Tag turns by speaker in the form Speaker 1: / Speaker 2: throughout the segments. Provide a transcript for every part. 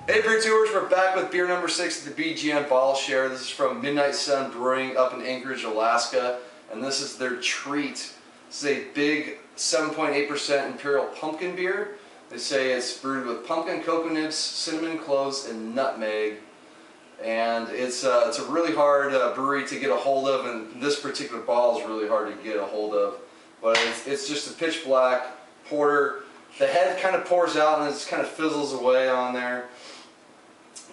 Speaker 1: Hey Beer Tours, we're back with beer number 6 at the BGN Bottle Share. This is from Midnight Sun Brewing up in Anchorage, Alaska. And this is their treat. This is a big 7.8% Imperial Pumpkin beer. They say it's brewed with pumpkin, cocoa nibs, cinnamon, cloves, and nutmeg. And it's a really hard brewery to get a hold of, and this particular bottle is really hard to get a hold of. But it's just a pitch black porter. The head kind of pours out and it kind of fizzles away on there,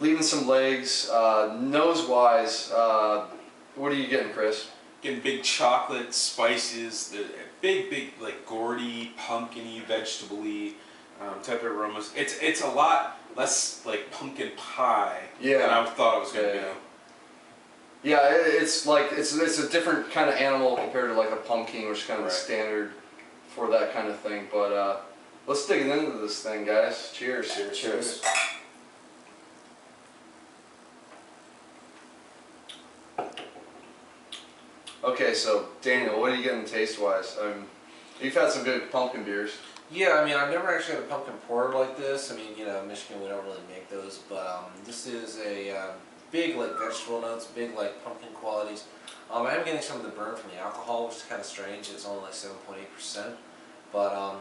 Speaker 1: leaving some legs. Nose-wise, what are you getting, Chris?
Speaker 2: Getting big chocolate, spices, the big like gourdy, pumpkin-y, vegetable-y type of aromas. It's a lot less like pumpkin pie than I thought it was going to be.
Speaker 1: Yeah, it's a different kind of animal compared to like a pumpkin, which is kind of the standard for that kind of thing. But let's dig into this thing, guys. Cheers.
Speaker 2: Cheers.
Speaker 1: Okay, so Daniel, what are you getting taste-wise? You've had some good pumpkin beers.
Speaker 3: Yeah, I mean, I've never actually had a pumpkin porter like this. I mean, you know, in Michigan we don't really make those, but this is a big like vegetable notes, big like pumpkin qualities. I am getting some of the burn from the alcohol, which is kind of strange. It's only like 7.8%, but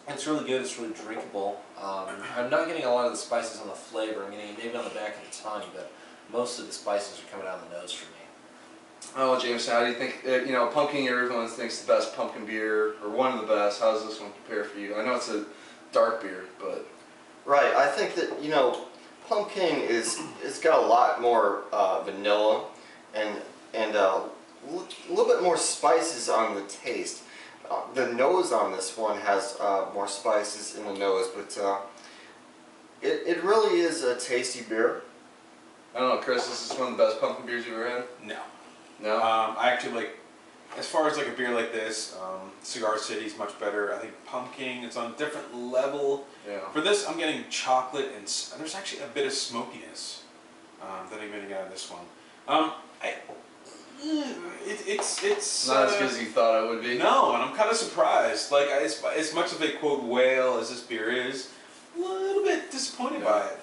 Speaker 3: it's really good. It's really drinkable. I'm not getting a lot of the spices on the flavor. I'm getting it maybe on the back of the tongue, but most of the spices are coming out of the nose for me.
Speaker 1: Oh, Jameson, how do you think, you know, pumpkin, everyone thinks the best pumpkin beer, or one of the best. How does this one compare for you? I know it's a dark beer, but...
Speaker 4: Right, I think that, you know, pumpkin it's got a lot more vanilla and a little bit more spices on the taste. The nose on this one has more spices in the nose, but it really is a tasty beer.
Speaker 1: I don't know, Chris, this is one of the best pumpkin beers you've ever had?
Speaker 2: No.
Speaker 1: No?
Speaker 2: I actually like, as far as like a beer like this, Cigar City is much better. I think pumpkin, it's on a different level.
Speaker 1: Yeah.
Speaker 2: For this, I'm getting chocolate and there's actually a bit of smokiness that I'm getting out of this one. It's
Speaker 1: not as good as you thought it would be.
Speaker 2: No, and I'm kind of surprised. Like as much of a quote whale as this beer is, a little bit disappointed by it.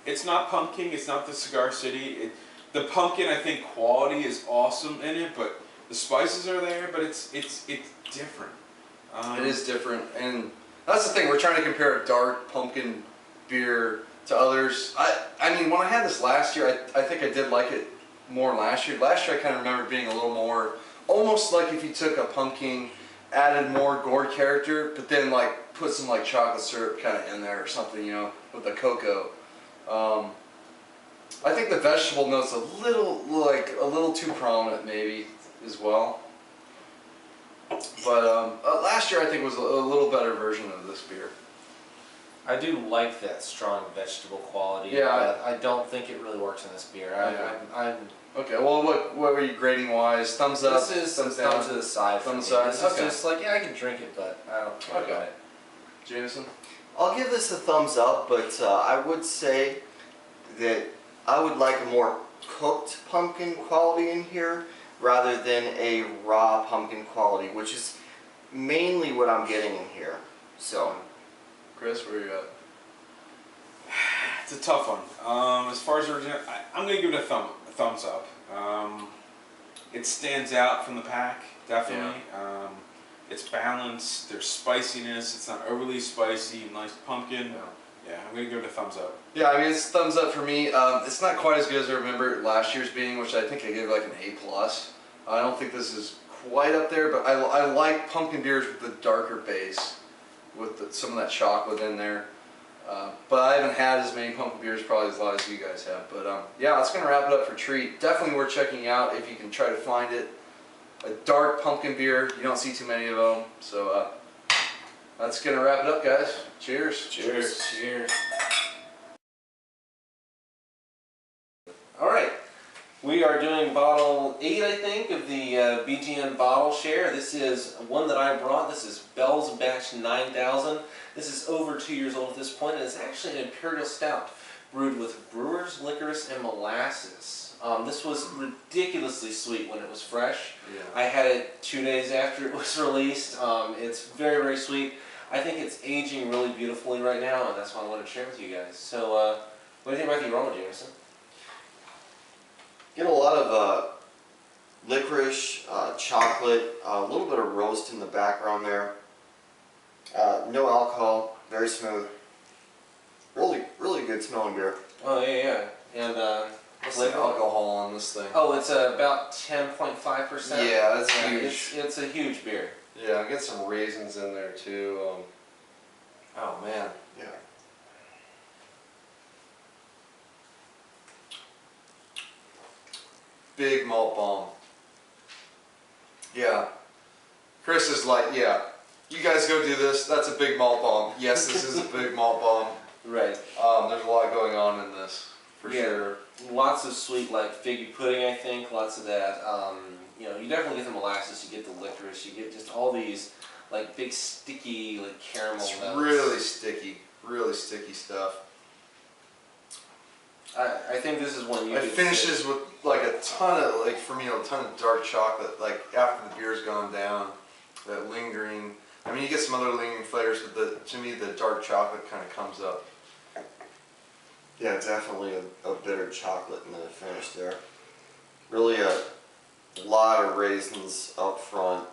Speaker 2: It's not pumpkin. It's not the Cigar City. The pumpkin, I think, quality is awesome in it, but the spices are there. But it's different.
Speaker 1: It is different, and that's the thing. We're trying to compare a dark pumpkin beer to others. I mean, when I had this last year, I think I did like it more last year. Last year, I kind of remember being a little more, almost like if you took a pumpkin, added more gourd character, but then like put some like chocolate syrup kind of in there or something, you know, with the cocoa. I think the vegetable note's a little too prominent maybe as well. But last year I think was a little better version of this beer.
Speaker 3: I do like that strong vegetable quality,
Speaker 1: yeah,
Speaker 3: but I don't think it really works in this beer.
Speaker 1: Okay, well, what were you grading wise? Thumbs up?
Speaker 3: This is
Speaker 1: thumbs down?
Speaker 3: thumb to the side for me.
Speaker 1: Side?
Speaker 3: This is just like, yeah, I can drink it, but I don't care about it.
Speaker 1: Jameson?
Speaker 4: I'll give this a thumbs up, but I would say that I would like a more cooked pumpkin quality in here rather than a raw pumpkin quality, which is mainly what I'm getting in here. So,
Speaker 1: Chris, where are you at?
Speaker 2: It's a tough one. As far as original, I'm going to give it a thumbs up. It stands out from the pack, definitely.
Speaker 1: Yeah.
Speaker 2: It's balanced. There's spiciness. It's not overly spicy. Nice pumpkin. Yeah, I'm going to give it a thumbs up.
Speaker 1: Yeah, I mean, it's thumbs up for me. It's not quite as good as I remember last year's being, which I think I gave like an A+. I don't think this is quite up there, but I like pumpkin beers with the darker base, with some of that chocolate in there. But I haven't had as many pumpkin beers probably as a lot as you guys have. But yeah, that's going to wrap it up for Treat. Definitely worth checking out if you can try to find it. A dark pumpkin beer. You don't see too many of them. So that's going to wrap it up, guys. Cheers.
Speaker 3: Cheers. Cheers. Alright, we are doing bottle 8, I think, of the BGN Bottle Share. This is one that I brought. This is Bell's Batch 9000. This is over 2 years old at this point, and it's actually an Imperial Stout brewed with brewer's licorice and molasses. This was ridiculously sweet when it was fresh.
Speaker 1: Yeah.
Speaker 3: I had it 2 days after it was released. It's very, very sweet. I think it's aging really beautifully right now, and that's why I wanted to share with you guys. So, what do you think about the aroma, Jameson?
Speaker 4: Get a lot of licorice, chocolate, a little bit of roast in the background there. No alcohol, very smooth. Really, really good smelling beer.
Speaker 3: Oh yeah, yeah. And
Speaker 1: What's the alcohol on this thing?
Speaker 3: oh, it's about 10.5%.
Speaker 1: Yeah, that's huge.
Speaker 3: It's a huge beer.
Speaker 1: Yeah, get some raisins in there too. Oh man.
Speaker 4: Yeah.
Speaker 1: Big malt bomb. Yeah. Chris is like, yeah, you guys go do this. That's a big malt bomb. Yes, this is a big malt bomb.
Speaker 3: Right.
Speaker 1: There's a lot going on in this, for sure.
Speaker 3: Lots of sweet, like figgy pudding, I think. Lots of that. You know, you definitely get the molasses. You get the licorice. You get just all these, like big sticky, like caramel
Speaker 1: It's
Speaker 3: notes.
Speaker 1: really sticky stuff.
Speaker 3: I think this is one you.
Speaker 1: It
Speaker 3: could
Speaker 1: finishes
Speaker 3: say-
Speaker 1: with like a ton of, like for me, a ton of dark chocolate. Like after the beer's gone down, that lingering. I mean, you get some other lingering flavors, but to me, the dark chocolate kind of comes up.
Speaker 4: Yeah, definitely a bitter chocolate in the finish there. Really a lot of raisins up front.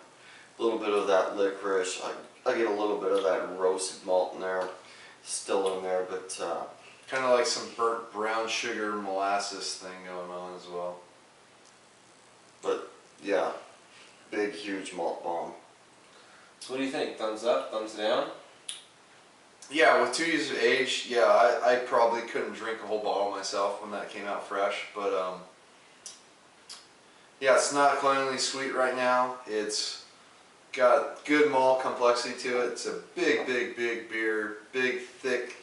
Speaker 4: A little bit of that licorice. I get a little bit of that roasted malt in there, still in there, but
Speaker 1: Kind of like some burnt brown sugar molasses thing going on as well.
Speaker 4: but yeah, big huge malt bomb.
Speaker 3: So what do you think? Thumbs up? Thumbs down?
Speaker 1: Yeah, with 2 years of age, yeah, I probably couldn't drink a whole bottle myself when that came out fresh, but yeah, it's not cloyingly sweet right now. It's got good malt complexity to it. It's a big beer, big, thick,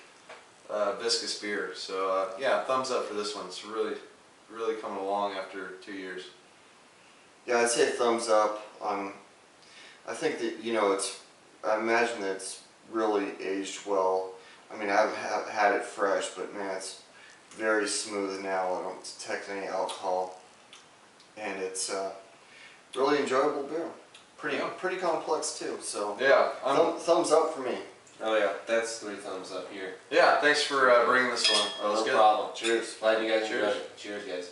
Speaker 1: viscous beer. So yeah, thumbs up for this one. It's really coming along after 2 years.
Speaker 4: Yeah, I'd say thumbs up. I think that, you know, I imagine that it's really aged well. I mean, I've had it fresh, but man, it's very smooth now. I don't detect any alcohol, and it's really enjoyable beer. Pretty complex too. So
Speaker 1: Yeah,
Speaker 4: thumbs up for me.
Speaker 3: Oh yeah, that's 3 thumbs up here.
Speaker 1: yeah. Thanks for bringing this one. That was
Speaker 3: No
Speaker 1: good.
Speaker 3: problem.
Speaker 4: Cheers.
Speaker 3: Glad you guys
Speaker 1: Cheers.
Speaker 3: enjoyed it. Cheers, guys.